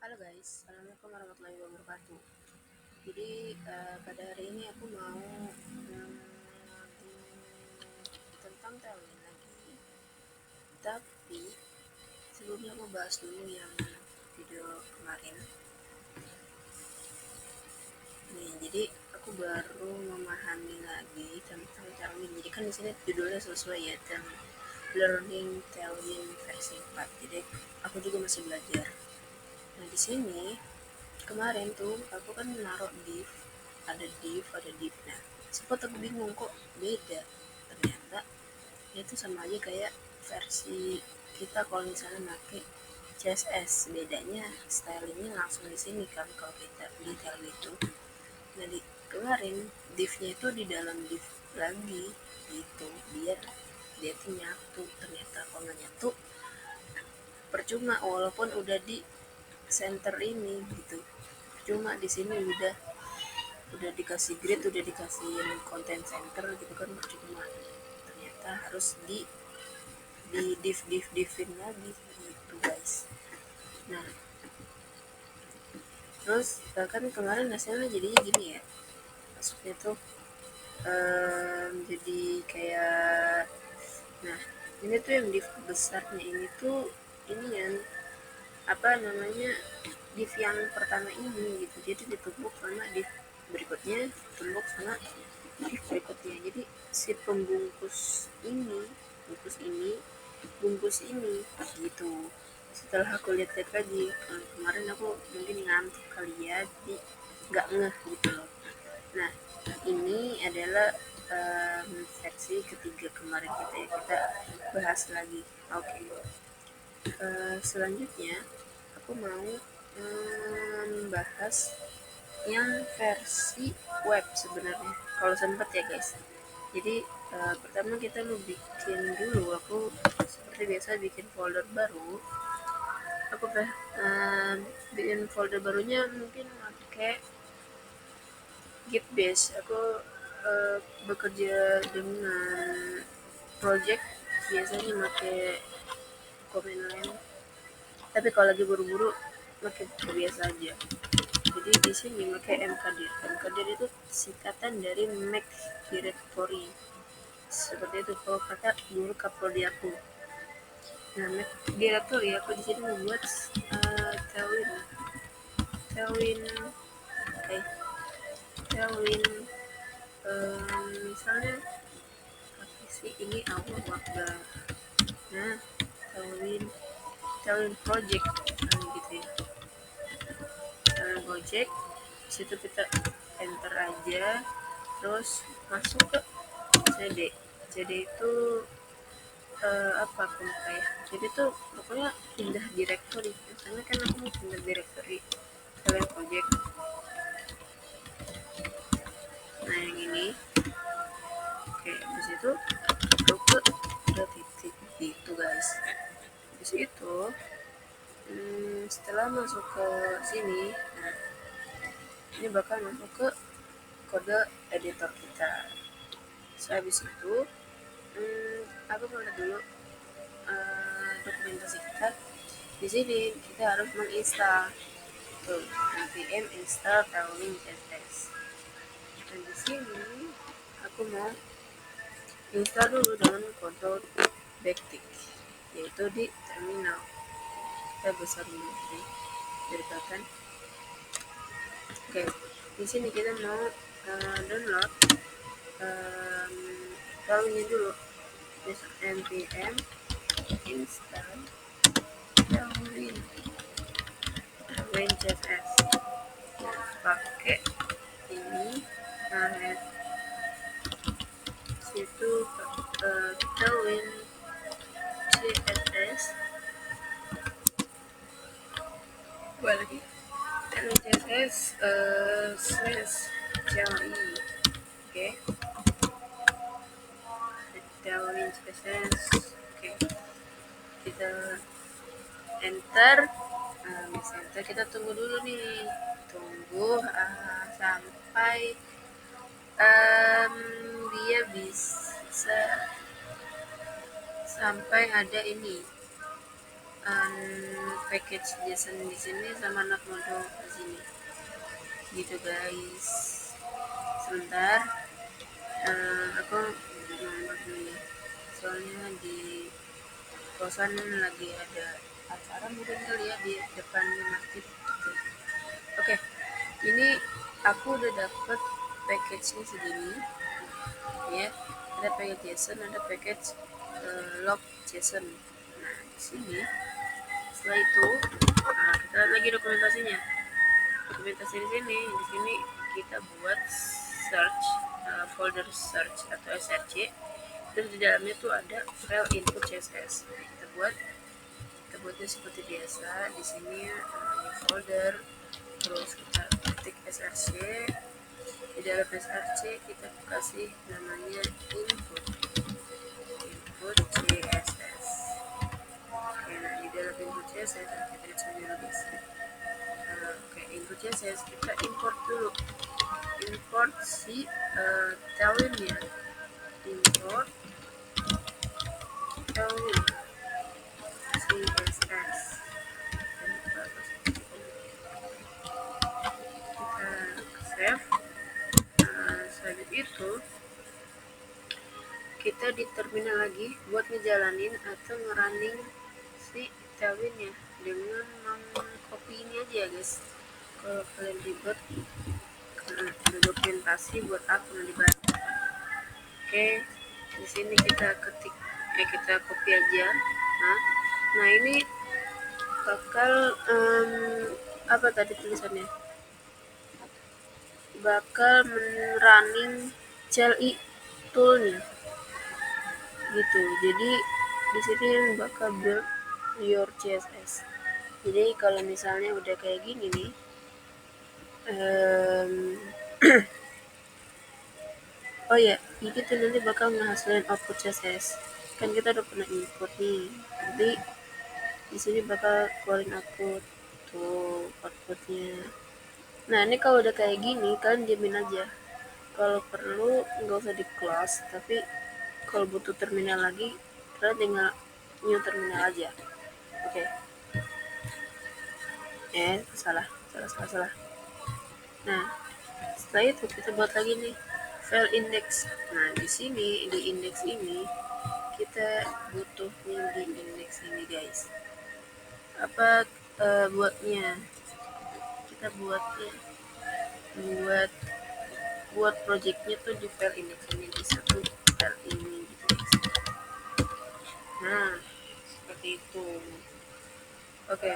Halo guys, Assalamualaikum warahmatullahi wabarakatuh. Jadi pada hari ini aku mau tentang Tailwind lagi. Tapi sebelumnya aku bahas dulu yang video kemarin. Jadi aku baru memahami lagi tentang Tailwind. Jadi kan di sini judulnya sesuai ya, Learning Tailwind versi 4. Jadi aku juga masih belajar. Nah di sini kemarin tuh aku kan naruh div. Nah sempat aku bingung kok beda, ternyata itu sama aja kayak versi kita kalau misalnya pakai CSS. Bedanya stylingnya langsung di sini kan kalau kita detail itu. Nah di kemarin divnya itu di dalam div lagi gitu, biar dia tuh nyatu. Ternyata kalau nggak nyatu percuma, walaupun udah di center ini gitu. Cuma di sini udah dikasih grid, udah dikasih content center gitu kan, percuma. Ternyata harus di divin lagi gitu guys. Nah terus kan kemarin hasilnya jadinya gini ya, masuknya tuh jadi kayak, nah ini tuh yang div besarnya ini tuh ini yang apa namanya, div yang pertama ini gitu, jadi ditumpuk sama div berikutnya, ditumpuk sama div berikutnya. Jadi si bungkus ini gitu. Setelah aku lihat-lihat lagi, kemarin aku mungkin ngantuk kali ya, jadi nggak ngeh gitu loh. Nah ini adalah versi ketiga kemarin kita bahas lagi. Oke. Selanjutnya aku mau membahas yang versi web sebenarnya kalau sempat ya guys. Jadi pertama kita mau bikin dulu, aku seperti biasa bikin folder baru. Aku bikin folder barunya mungkin pakai Git base. Aku bekerja dengan project biasanya pakai command line, tapi kalau lagi buru-buru pakai biasa aja. Jadi di sini pakai mkdir. Mkdir itu singkatan dari Make Directory, seperti itu kalau kata dulu kapolri aku. Nah Make Directory aku di sini membuat Tailwind misalnya apa sih ini, awal waktu. Nah Tailwind project gitu ya, project. Situ kita enter aja, terus masuk ke CD itu apa aku lupa ya. Jadi tuh pokoknya pindah directory. Misalnya kan aku mau pindah directory kalian project. Nah yang ini, oke, habis itu aku ke udah titik gitu guys. Habis itu setelah masuk ke sini, nah ini bakal masuk ke kode editor kita. Habis itu aku mulai dulu dokumentasi kita. Di sini kita harus menginstal tuh npm install Tailwind CSS. Dan di sini aku mau install dulu dengan control backtick, yaitu di terminal. Kita besar dulu dari belakang. Oke, di sini kita mau download Tailwindnya dulu. Bisa npm install Tailwind CSS. Pakai ini situ Tailwind CSS lagi Tailwind CSS /CLI. Oke, Tailwind CSS. Oke, kita enter. Bisa enter, kita tunggu dulu nih, sampai dia bisa sampai ada ini package JSON di sini sama anak modul di sini gitu guys. Sebentar, aku mau dulu ya, soalnya di kosan lagi ada acara mungkin kali ya di depan masjid. Oke, ini aku udah dapet package-nya segini ya. Ada package JSON, ada package log JSON. Nah di sini setelah itu kita lihat lagi dokumentasinya. Dokumentasi di sini kita buat search, folder search atau src, terus di dalamnya tuh ada file input css. Nah, kita buatnya seperti biasa. Di sini new folder, terus kita ketik src. Di dalam src kita kasih namanya input css. Oke, nah di dalam input css kita lihat dulu guys. Oke, input css kita import dulu, import si tailwind-nya, import tailwind css. Kita save. Selanjutnya itu kita di terminal lagi buat ngejalanin atau ngerunning si tailwind-nya dengan mengcopy ini aja ya guys. Kalau kalian ribet, ada dokumentasi buat aku nanti baca. Oke, di sini kita ketik, kita copy aja. Nah ini bakal apa tadi tulisannya? Bakal running CLI toolnya gitu. Jadi di sini bakal build your CSS. Jadi kalau misalnya udah kayak gini nih, oh ya, ini tuh nanti bakal ngehasilin output CSS. Kan kita udah pernah input nih, nanti di sini bakal keluarin output tuh outputnya. Nah ini kalau udah kayak gini kan diamin aja. Kalau perlu nggak usah di close, tapi kalau butuh terminal lagi kalian tinggal new terminal aja. Oke. Salah. Nah setelah itu kita buat lagi nih file index. Nah di sini di index ini kita butuhnya di index ini guys. Apa buatnya? Kita buatnya buat projectnya tuh di file index ini, di satu file ini gitu guys. Nah seperti itu. Oke,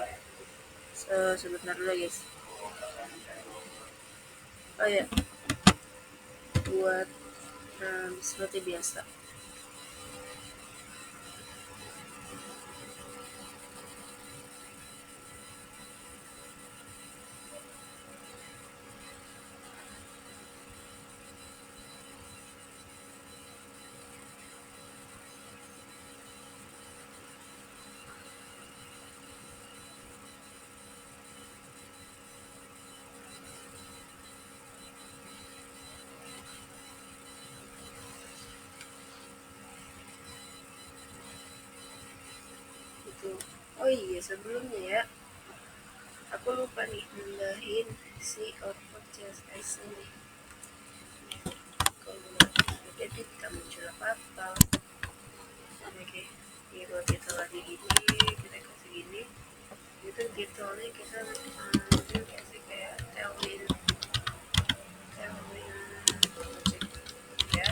sebentar dulu guys. Oh ya, buat seperti biasa. Itu. Oh iya sebelumnya ya, aku lupa nih nambahin si output CSS ini. Kalau jadi kita muncul apa-apa. Oke, ini buat kita lagi gini, kita kasih gini. Itu titelnya kita kasih kayak tailwind project ya.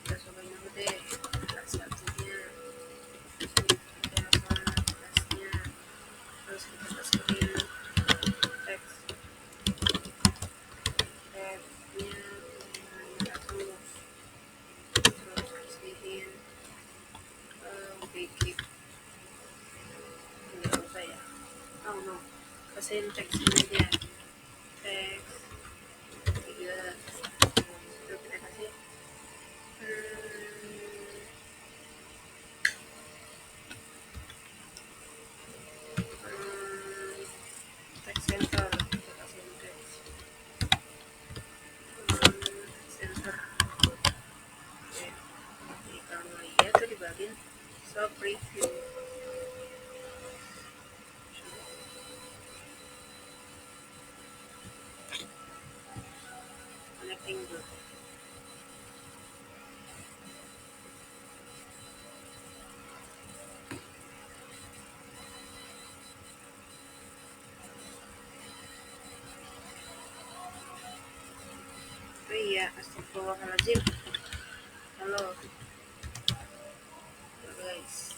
Kita cobain dulu deh satunya. Terus kita masukin teks tabnya aku terus kasihin basic, nggak usah ya, oh no, kasihin teksnya aja, teks 3. Terus kita kasih teks center, kita kasihin teks center. Oke, jadi kalau iya tuh dibagiin so preview ya. Astagfirullahaladzim. Halo guys.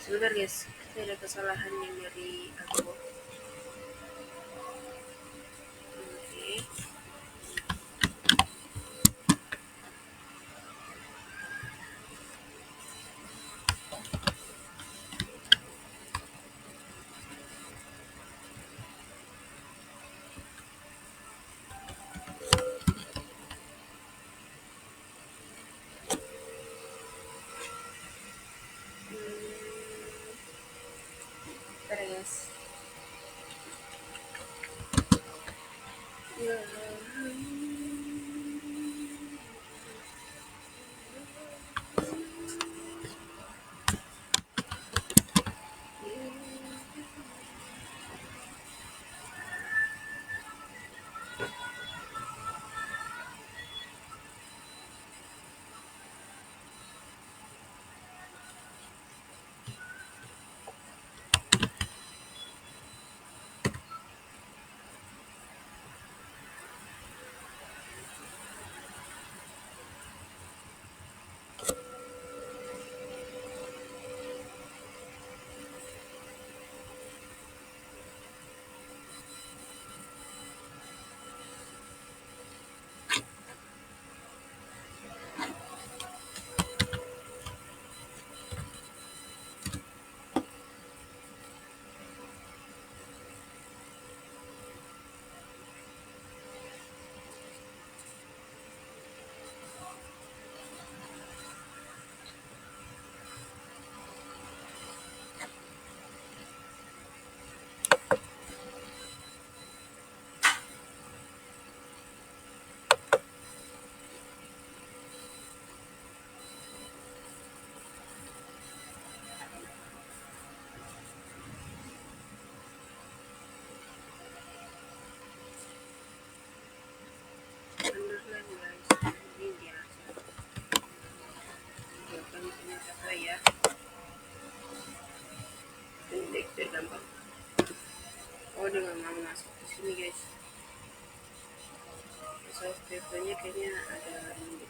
Sebentar guys, kita ada kesalahan yang dari aku. Oke. Bentar ya guys. Ya. Underline guys. Ini dia. Jawabannya ternyata ya. Pendek biar gampang. Oh, udah nggak mau masuk ke sini guys. Software-nya kayaknya ada ini.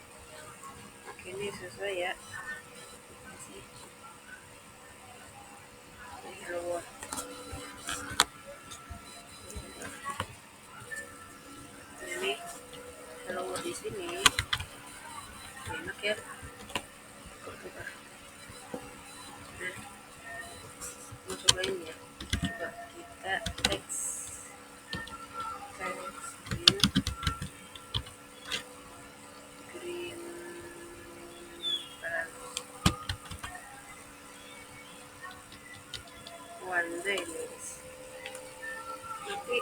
Oke, ini sesuai ya. Masih. Hello World. Ini Hello World di sini. Enak ya. Coba. Nah, mau cobain ya. Coba kita teks green one day guys. Tapi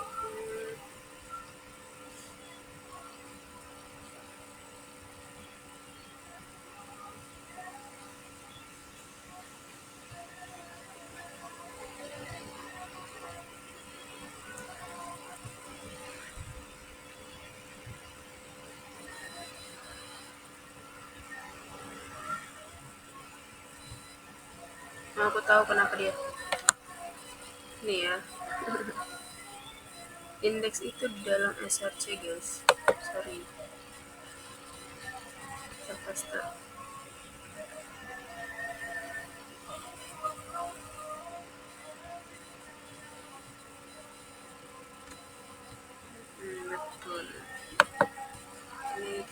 aku tahu kenapa dia. Nih ya. Indeks itu di dalam src guys. Sorry. Terpaksa.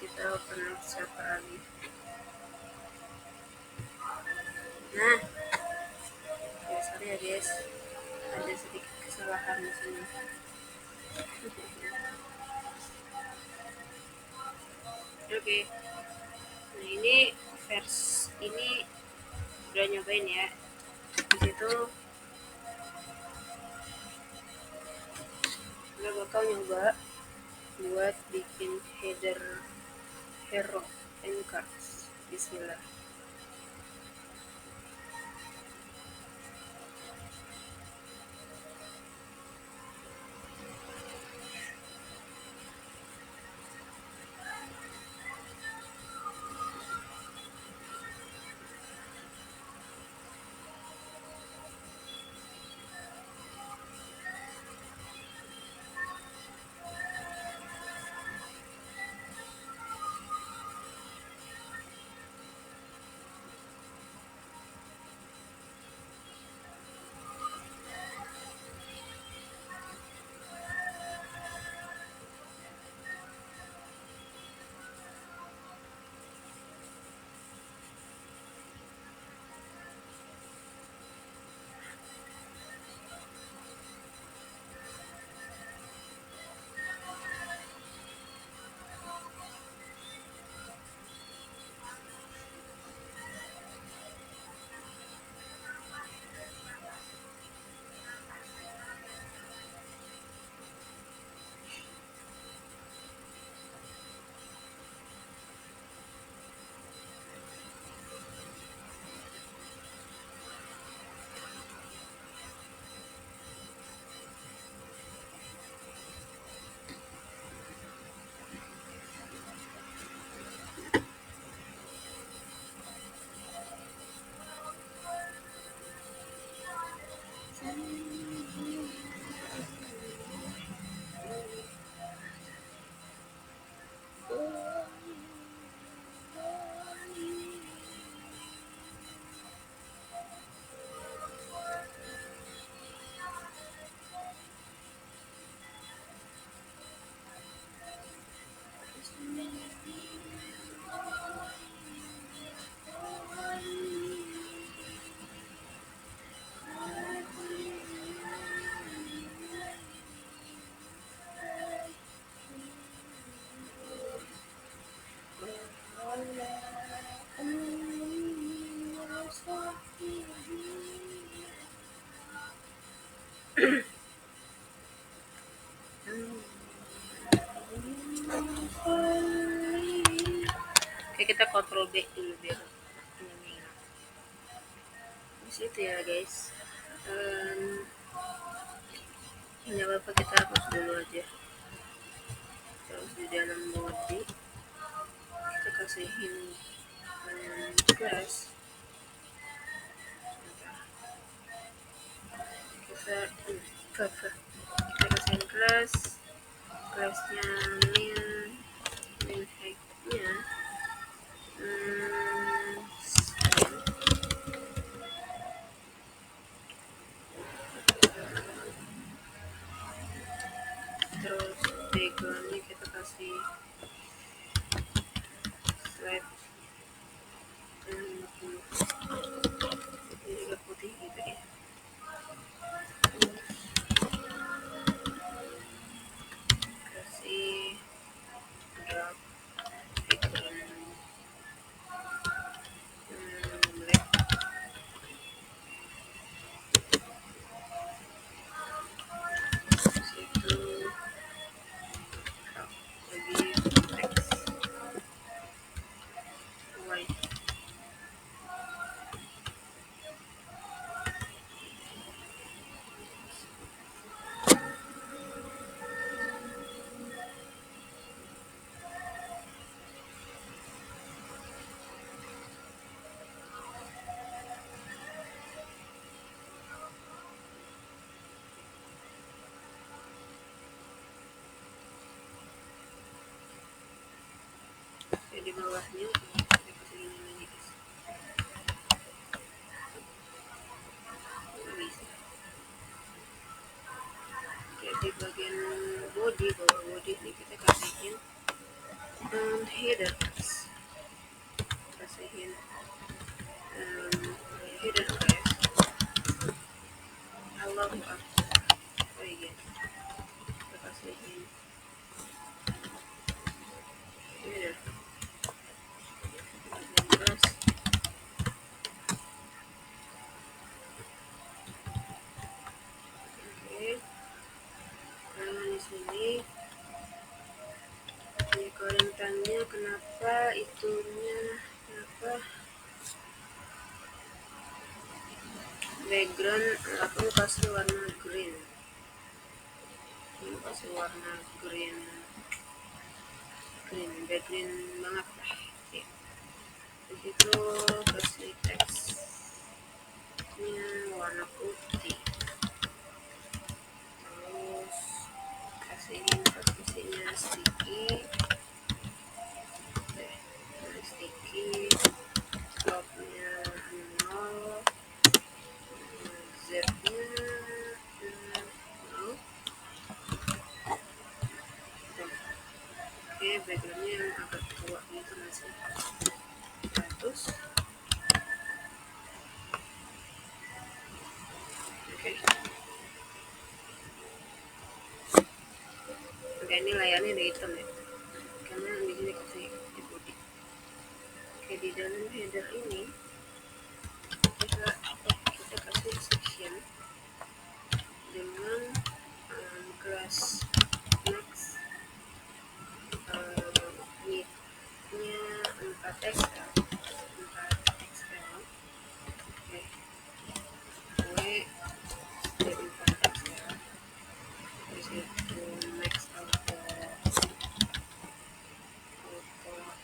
kita open siapa lagi. Nah, ya sorry ya guys, ada sedikit kesalahan di sini. Oke, nah ini versi ini udah nyobain ya. Di situ kita bakal nyoba buat bikin header hero and cards. Bismillah. Oke, kita kontrol B dulu biar ini di situ ya guys. Nggak apa-apa, kita hapus dulu aja. Terus di dalam body kita kasihin class. Kita kasihin classnya min height-nya terus backgroundnya kita kasih slide ini juga putih gitu ya. Kasih drop background black. Situ lagi text white. Di bawahnya kita kasih ini lagi guys. Bisa. Oke, di bagian body, bawah body ini kita kasihin header class, kasihin header class. Halo apa? Oh iya, kita kasihin header class. Oke, di sini ya, kalau yang tanya kenapa itunya, kenapa background aku kasih warna green, kasih warna green background banget lah ya. Begitu kasih teksnya warna putih, terus kasihin posisinya sticky, sticky, slopnya 0, z-nya 0. Oke, backgroundnya yang agak tua gitu masih 100. Oke, ini layarnya udah hitam ya, karena di sini kasih di body. Oke, di dalam header ini kita kasih section dengan class next width-nya 4 XL. Oke, jadi 4 XL. Di situ next auto,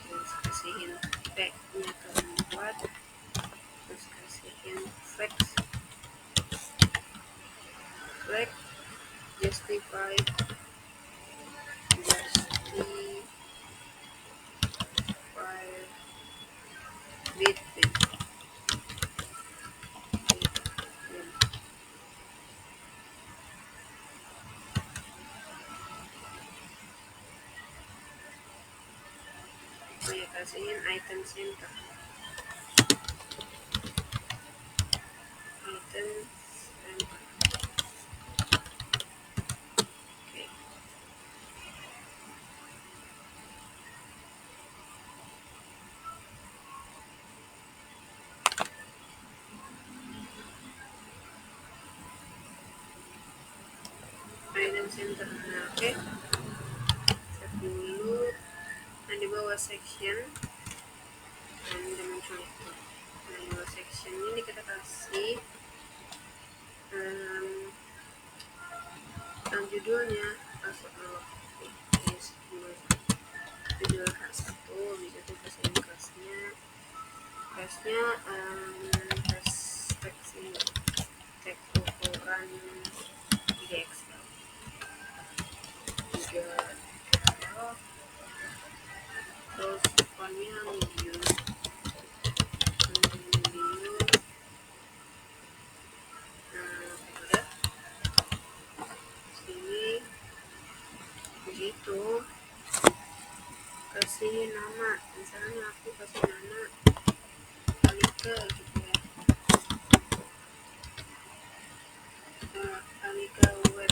terus kasihin tag-nya keempat, terus kasihin flex justify with saya kasihin item center, oke. Item center, nah oke. Set dulu. Nah, di bawah section dan udah muncul itu. Nah, di bawah section ini kita kasih judulnya masuk dulu. Judul H1, bisa tuh kasihin kelasnya teks ini, teks ukuran 3XL, 3XL, terus fontnya medium, udah sini begitu. Kasih nama, misalnya aku kasih nama Alika gitu ya, Alika web.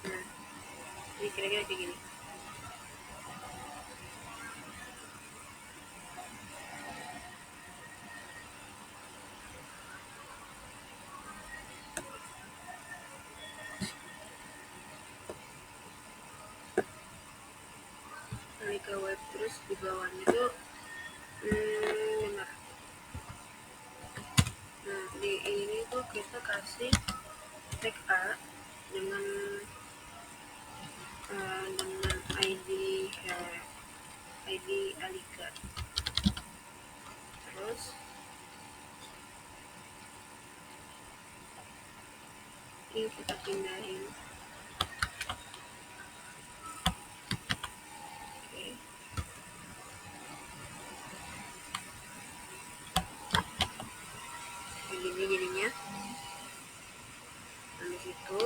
Nah, ini kira-kira kayak gini. Alika web, terus di bawahnya tuh benar. Nah, di ini tuh kita kasih tag A dengan ID Alika, terus ini kita pindahin. Oke, begini jadinya. Habis itu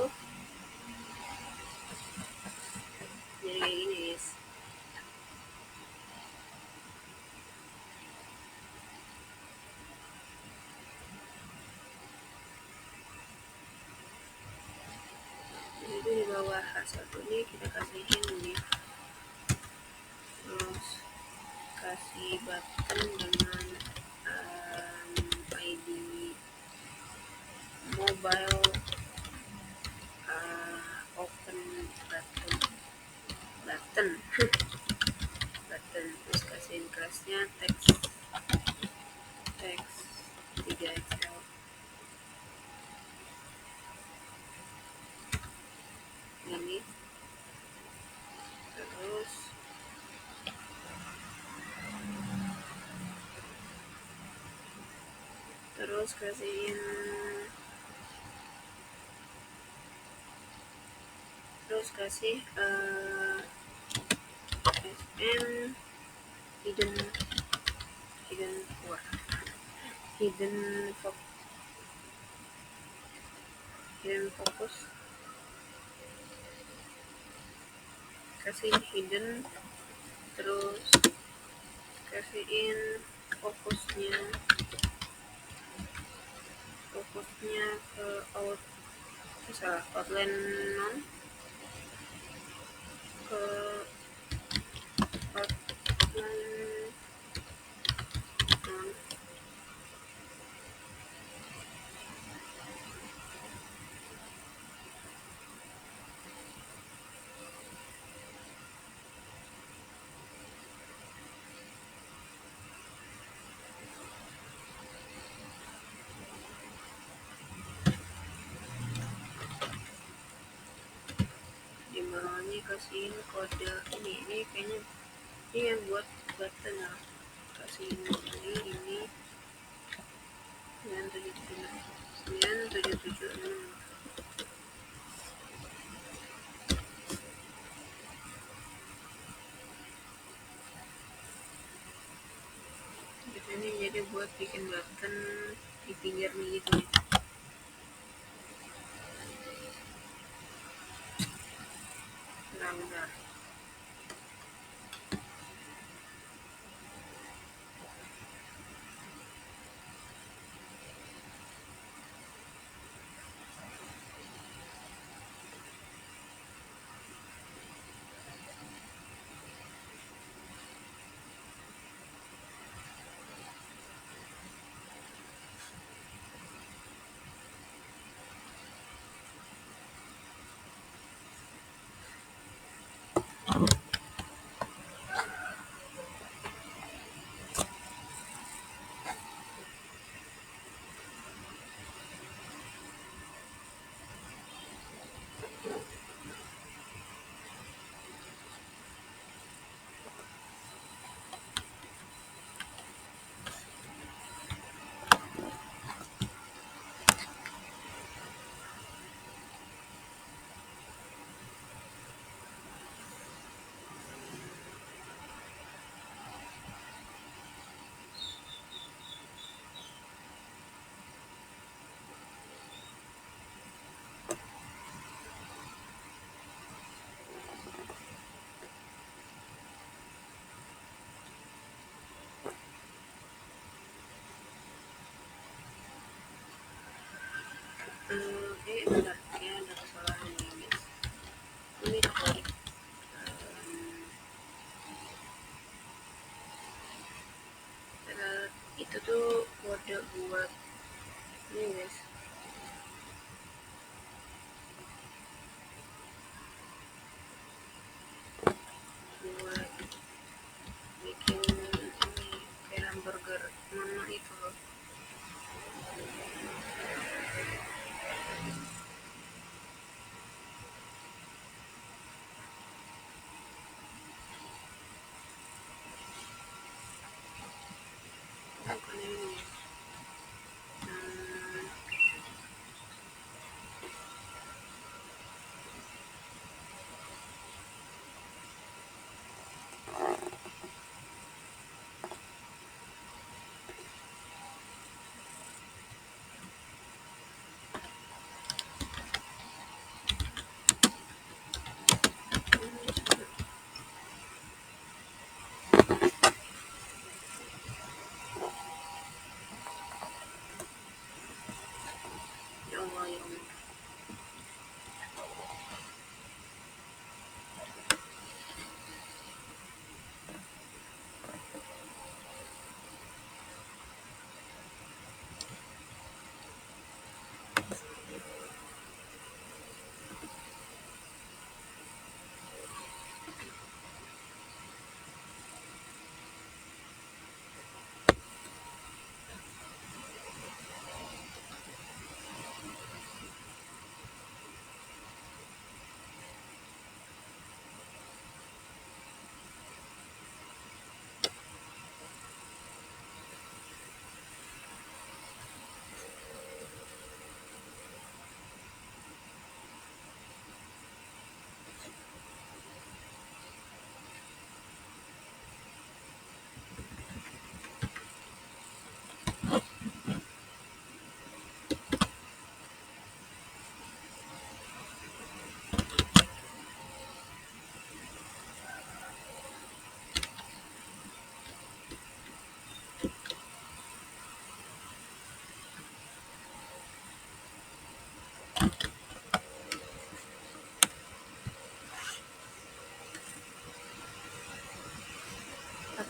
Itu di bawah H1 ini kita kasihin div, terus kasih button dengan ID mobile, open button button button, terus kasihin kelasnya teks 3XL ini, terus kasihin, terus kasih SM hidden hidden wah, hidden focus, kasih hidden, terus kasihin fokusnya ke outline non, ke outline non, di bawahnya kasihin kode ini kayaknya ini yang buat button ya, kasihin ini 9776. Ini jadi buat bikin button di pinggirnya gitu ya. Bentar. Bentar, ya ada kesalahan ini guys. Ini klik itu tuh kode buat ini guys, buat bikin ini kayak hamburger mama itu loh.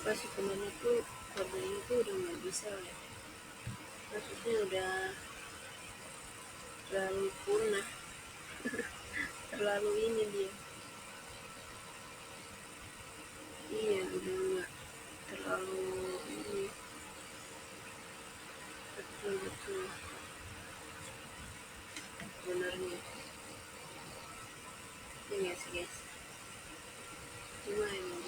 apa sebenarnya tuh kodenya tuh udah nggak bisa ya, maksudnya udah terlalu punah, terlalu ini dia, iya udah nggak terlalu ini, betul betul sebenarnya, ya nggak sih guys, cuma emang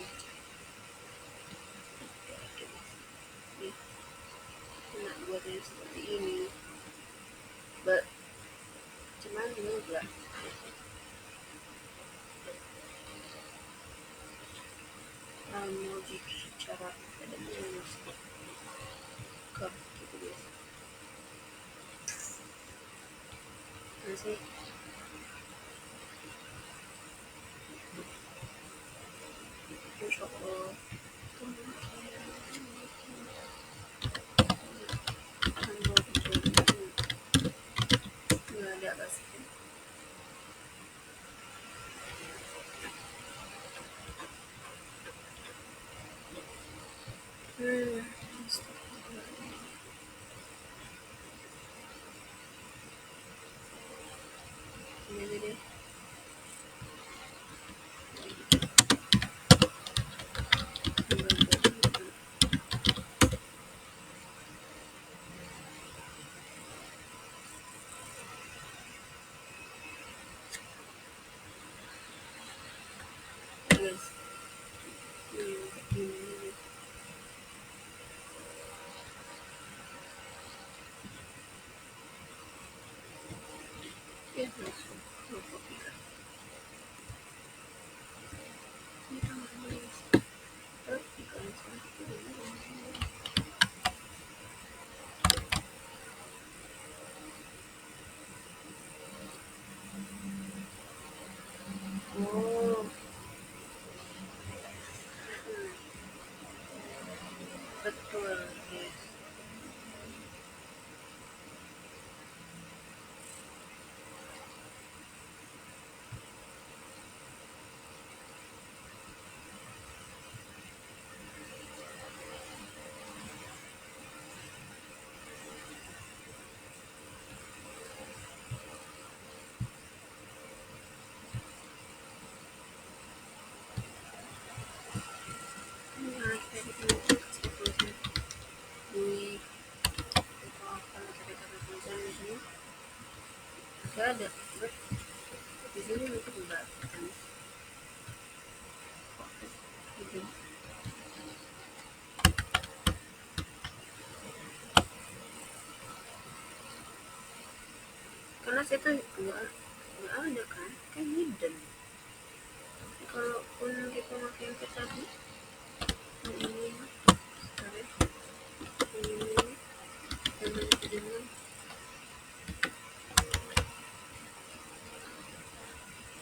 dia kena buatnya seperti ini, but cuman juga mau secara akademik ke gitu guys, masih insya Allah nggak ada pasti. Hmm, ini aja deh. Guys, ini ya langsung mau kopi kan, ini kan guys, tapi kalau oh betul guys, nah tadi kan kasih tulisan di itu apa cerita tulisan di sini nggak ada, but di sini mungkin enggak gitu, karena saya tuh nggak ada kan hidden, kalaupun kita pakai yang tadi ini sorry ini yang dengan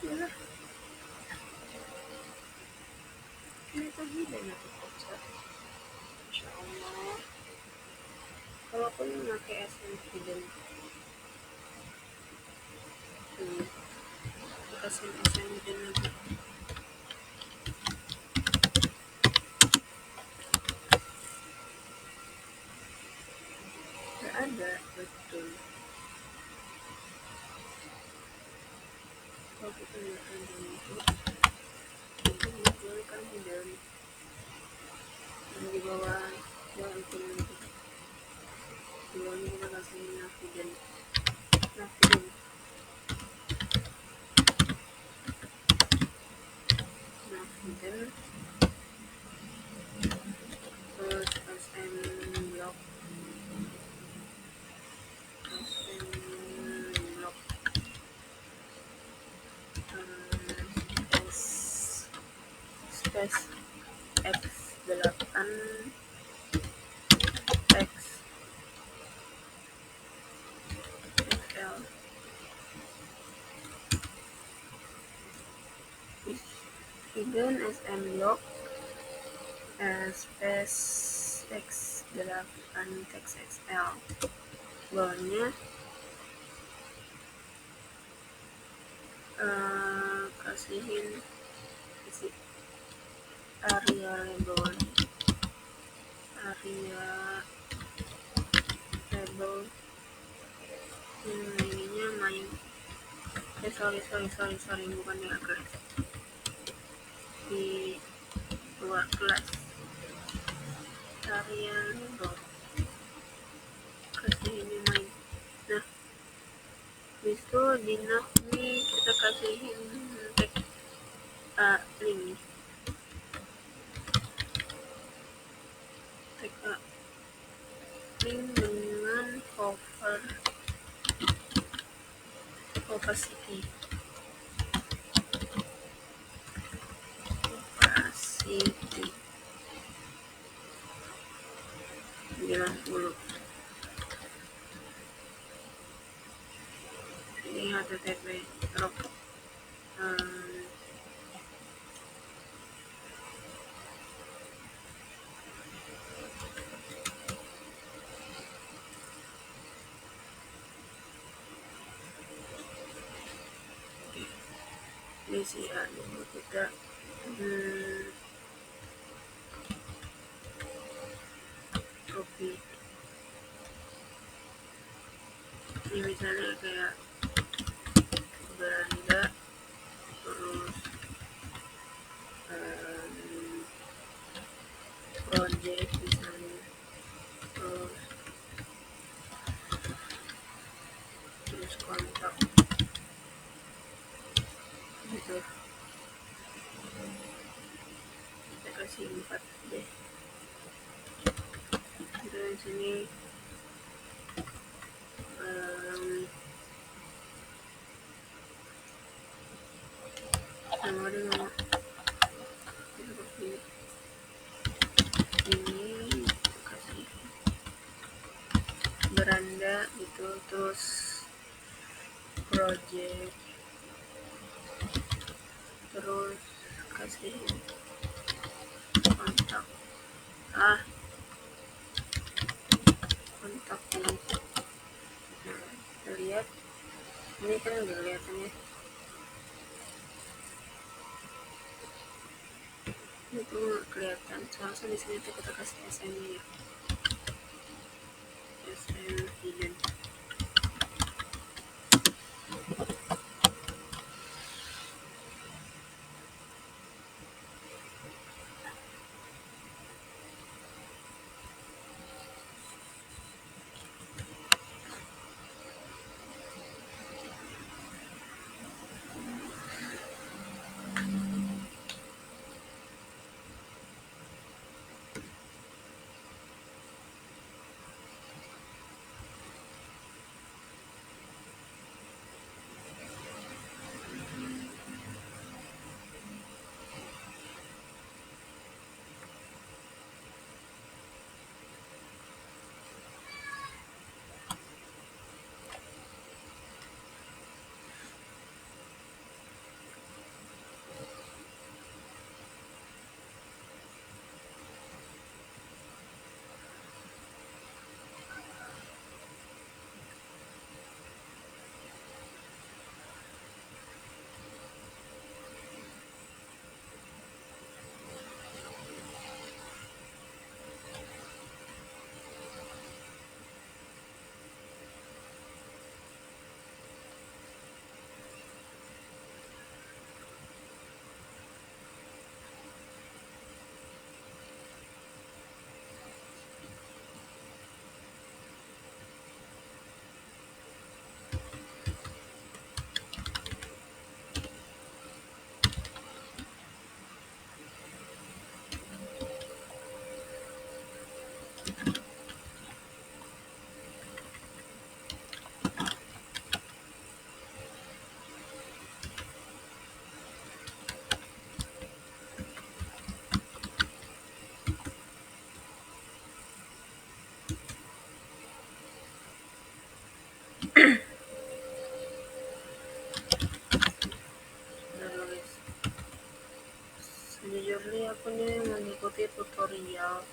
yalah ini tuh hidden aku kocak, insya Allah kalaupun pakai SM hidden kasih SM hidden lagi nggak ada, betul kalau kita nggak ada itu muncul kan hidden yang di bawah yang itu di bawahnya kita kasih hidden hidden hidden terus SM block block space X8 X XL hidden SM block space X8 text XL bawahnya kasihin isi area bawahnya via label ininya main sorry bukan di kelas, di luar kelas tarian dot kasih ini main. Nah habis itu di nav nih kita kasihin tag link tag link dengan cover opacity opacity 90. Ini HTTP drop isi dulu kita copy ini misalnya kayak Belanda terus project misalnya terus kontak gitu kita kasih 4 deh. Dan sini memori mau seperti ini kasih beranda gitu, terus project terus kasih kontak kontak ini. Nah, kita lihat ini kan udah kelihatannya itu nggak kelihatan, seharusnya di sini tuh kita kasih SM nya ya, SM hidden. Sejujurnya aku nih mengikuti tutorial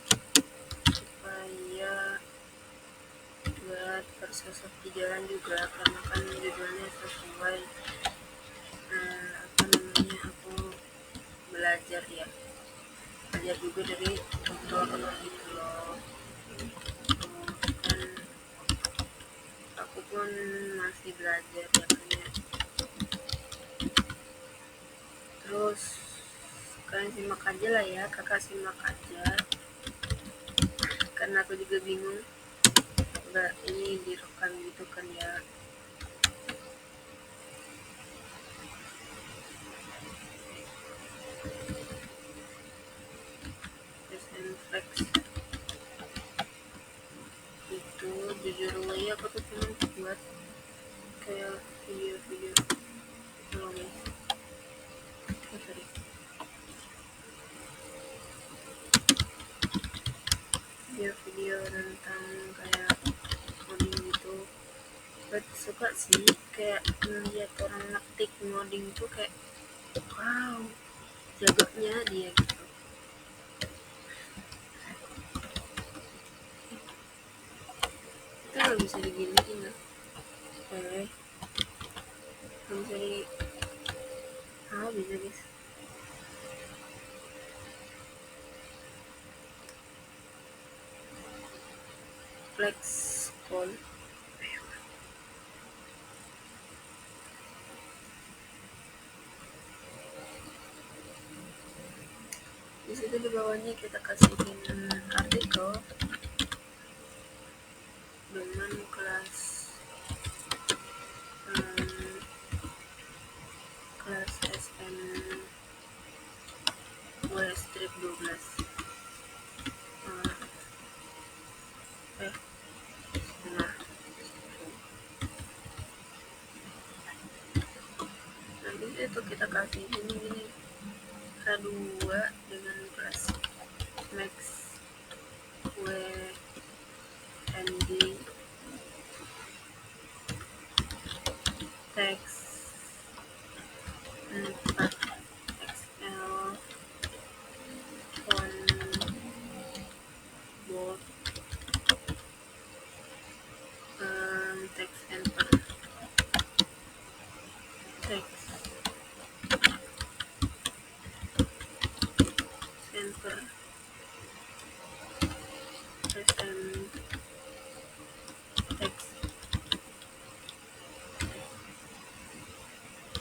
supaya buat tersesat di jalan juga, karena kan judulnya sesuai aku belajar juga dari tutorial gitu loh. pun masih belajar ya kan ya. Terus kalian simak aja lah ya, kakak simak aja karena aku juga bingung nggak ini direkam gitu kan ya. Present flex itu jujur aja aku tuh cuma buat kayak video-video guys. Sorry, video-video tentang kayak coding gitu. But suka sih kayak ngeliat orang ngetik ngoding tuh kayak wow, jagonya dia gitu. Itu nggak bisa diginiin lah. Nggak bisa di bisa guys. Flex call di situ di bawahnya kita kasihin artikel dengan kelas SM strip 12 nah nanti itu kita kasih ini K2 dengan kelas max WND text 4XL font bold text enter text center SM text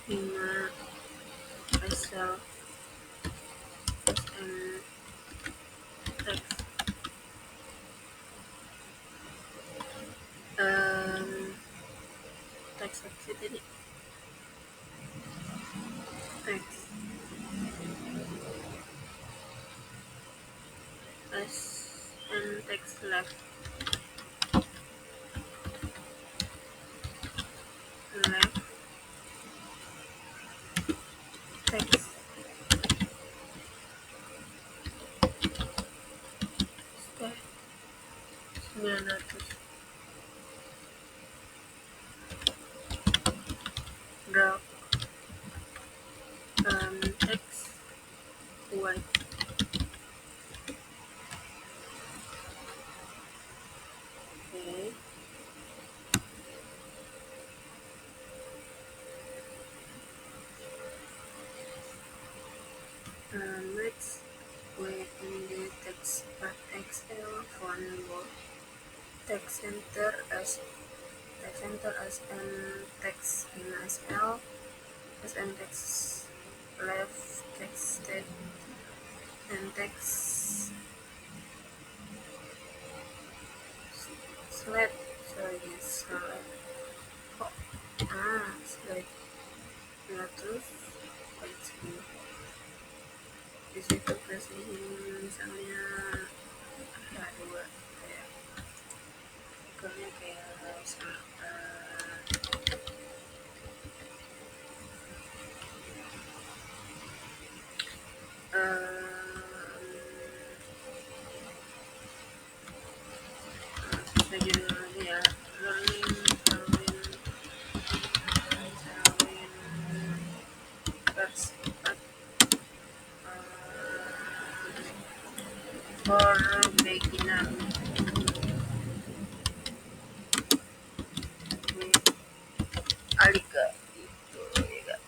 5 SL SM text text apa sih tadi text S and text left text 900 drop text white okay. Next we in the text XL font bold text center as and text in SL SM text left text state and text slide slide slide nah terus di situ kasihin misalnya ada dua kayak ikonnya kayak kita judul lagi ya learning versi 4 for beginner Alika gitu ya.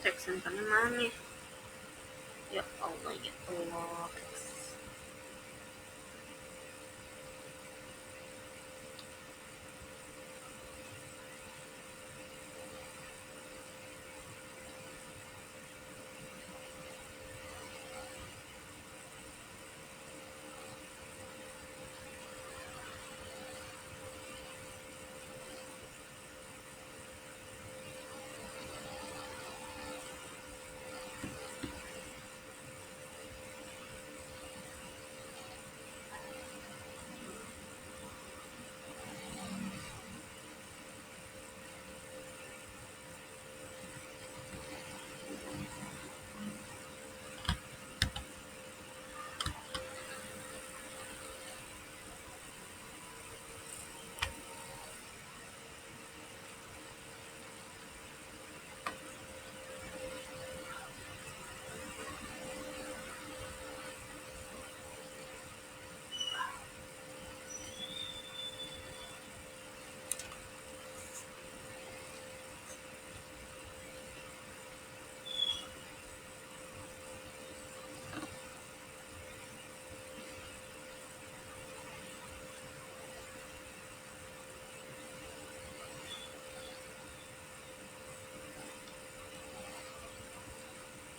Teks centernya mana? Ya Allah, ya Allah.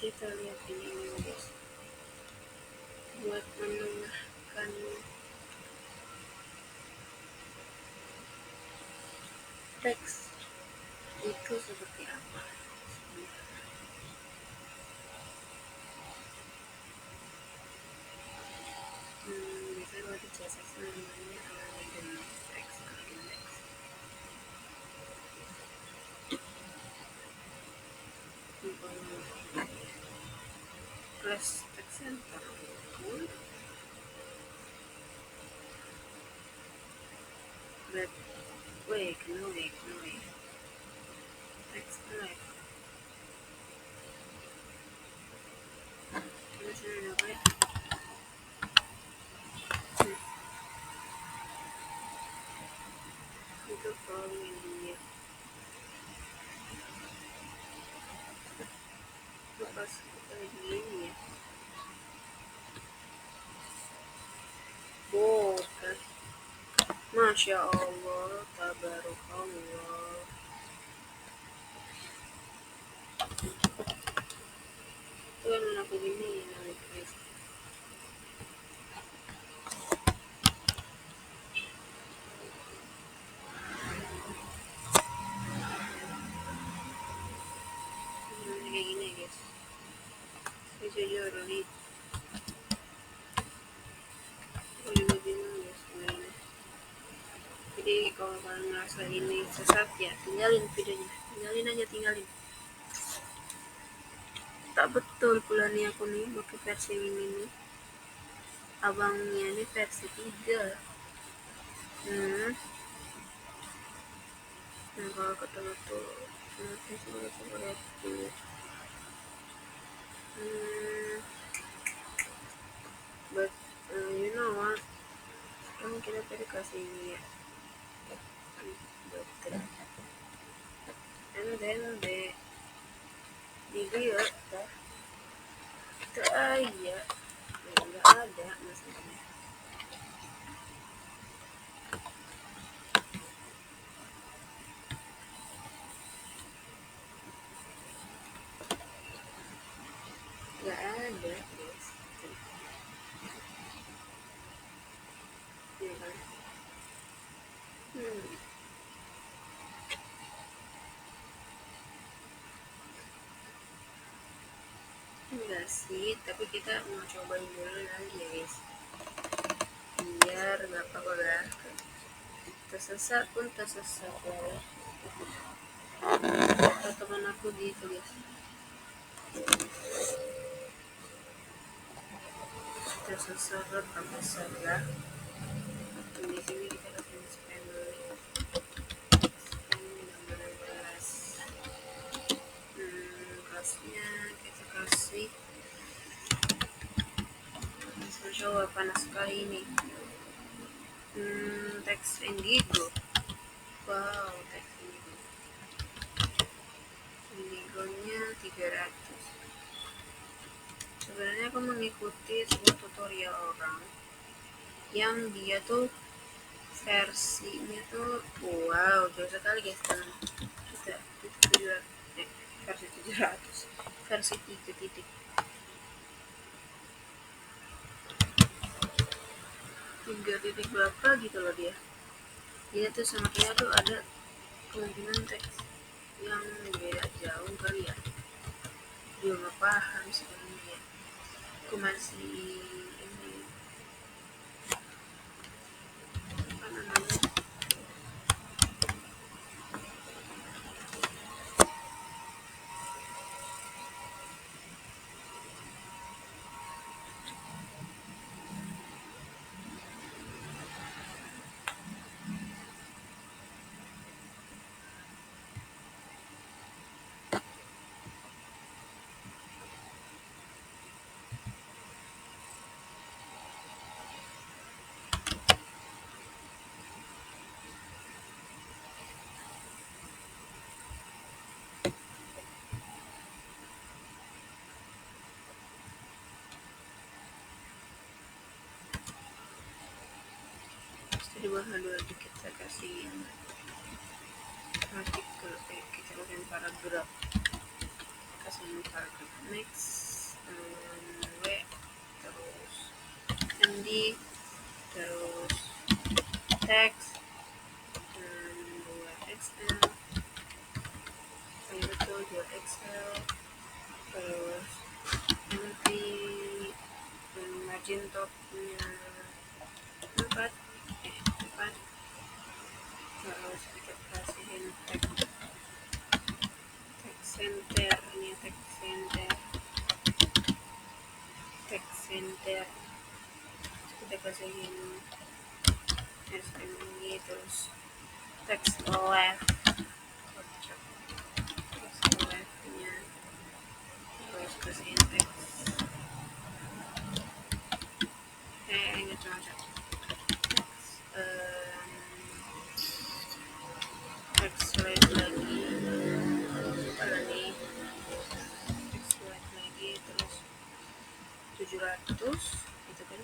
Kita lihat ini guys, buat menengahkan teks itu seperti apa. Biasanya kalau di CSS namanya index text, index. Plus text center itu but wait, no way. Text like terus ada apa ya? Itu kalau ini itu pas kita ini ya. Oh kan, Masya Allah, tabarakallah. Itu kan aku gini guys. Kayak gini guys. Ini jujur dari aku juga bingung guys sebenarnya. Jadi kalau kalian ngerasa ini sesat ya tinggalin videonya, tinggalin. Tak betul pula nih aku nih pakai versi ini nih. Abangnya ini versi 3. Nah kalau ketemu tuh nanti coba lihat dulu. But you know what, kan kita tadi kasih ini ya, and then di dia itu aja nggak ada masalahnya. Nggak ada guys, ya kan. Enggak sih, tapi kita mau cobain dulu lagi ya guys, biar nggak apa-apa lah, tersesat pun tersesat ya. Kata teman aku gitu guys, tersesat tersesat ya. Di sini kita kasih scan dulu, kelasnya kita kasih. Coba panas sekali ini. Teks indigo. Wow, teks indigo. Indigonya 300. Sebenarnya aku mengikuti sebuah tutorial orang yang dia tuh versinya tuh wow jauh sekali guys, teman kita 700 versi 700 versi 3 titik 3 titik berapa gitu loh dia tuh sama kita tuh ada kemungkinan teks yang beda jauh kali ya, dia nggak paham sebenarnya. Aku masih ini apa namanya di bawah dulu kita kasih artikel kita kasih paragraf next W terus MD terus teks buat Excel betul buat Excel terus MV margin topnya 4 terus kita kasihin text centernya text center kita kasihin SMI terus text left leftnya terus kasihin ingat cuma text right lagi apa lagi text right lagi terus 700 gitu kan,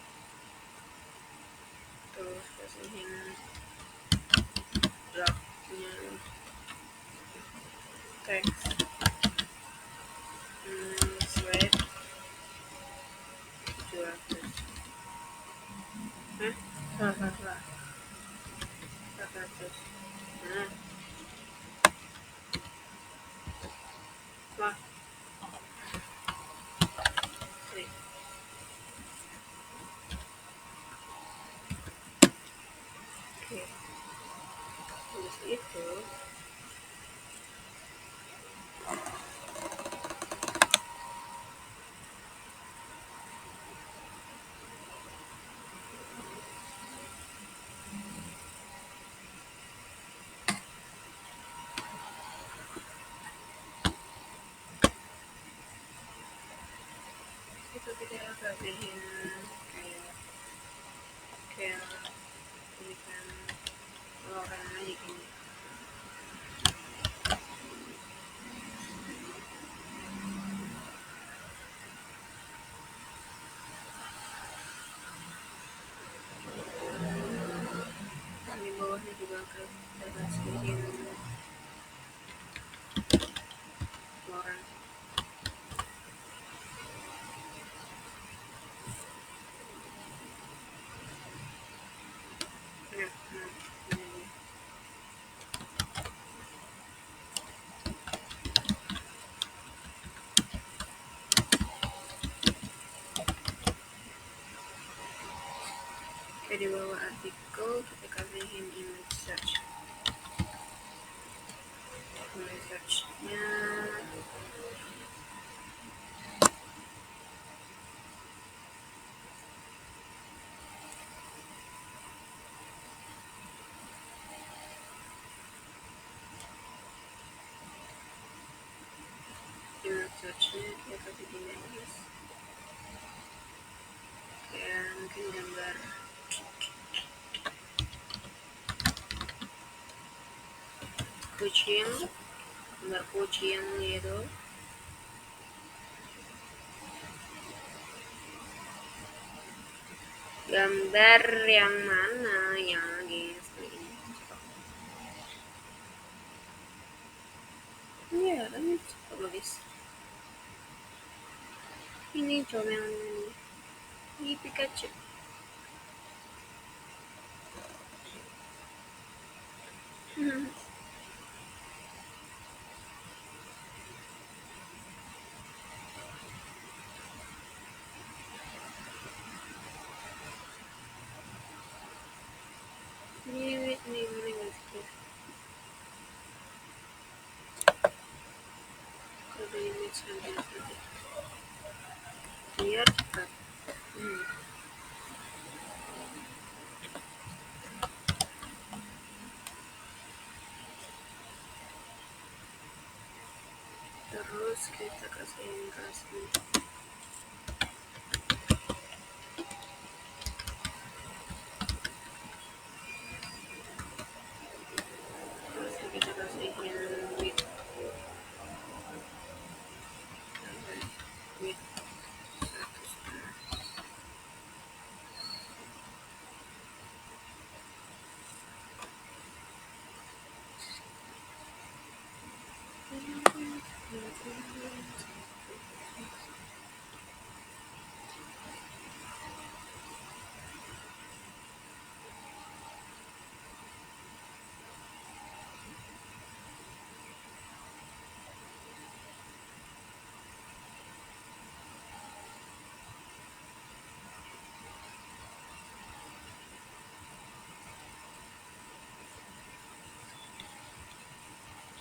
terus kasihin draftnya text slide 700 salah 400 nah wah oke habis itu kita kasihin kayak ini kan orang aja gini di bawahnya juga kita kasihin orang ini kayak di bawah artikel kita kasihin image searchnya kita kasih gini guys, kayak mungkin gambar kucing gitu Gambar yang mana ya guys? Iya kan, coba guys. Ini comel ini Pikachu. Ini guys. Kode image nanti biar cepat. Terus kita kasih kita kasihin width width 1,5.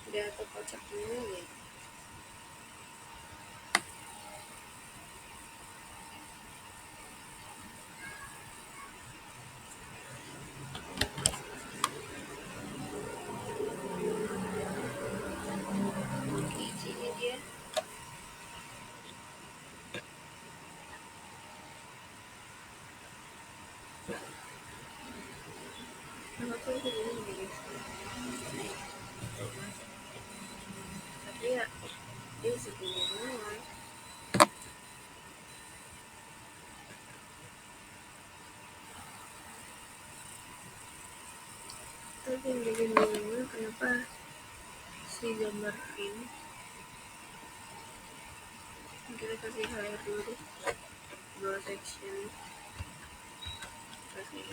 Udah aku kocak dulu ya. Oke, sini dia. Aku itu dulu guys. Tapi ya dia segini doang. Tapi yang bikin bingung kenapa si gambar ini kita kasih highlight dulu deh, dua section, kasih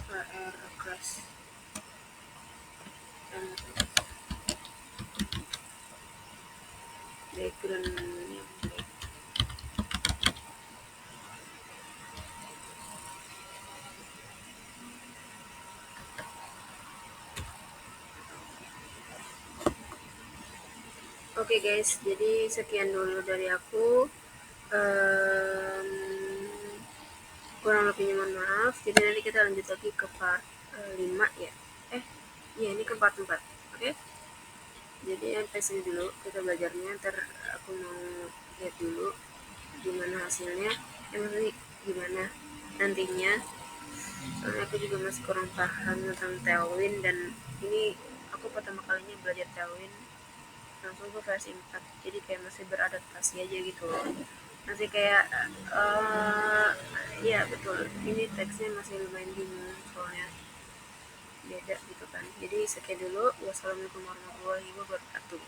HR crash dan backgroundnya black. Oke guys, jadi sekian dulu dari aku. Kurang lebihnya mohon maaf. Jadi nanti kita lanjut lagi ke part 5 ya. Iya ini ke part 4. Oke. Jadi sampai sini dulu kita belajarnya. Ntar aku mau lihat dulu gimana hasilnya. Maksudnya gimana nantinya. Soalnya aku juga masih kurang paham tentang Tailwind, dan ini aku pertama kalinya belajar Tailwind langsung ke versi 4, jadi kayak masih beradaptasi aja gitu loh, masih kayak ya betul, ini teksnya masih lumayan bingung soalnya beda gitu kan. Jadi sekian dulu, wassalamualaikum warahmatullahi wabarakatuh.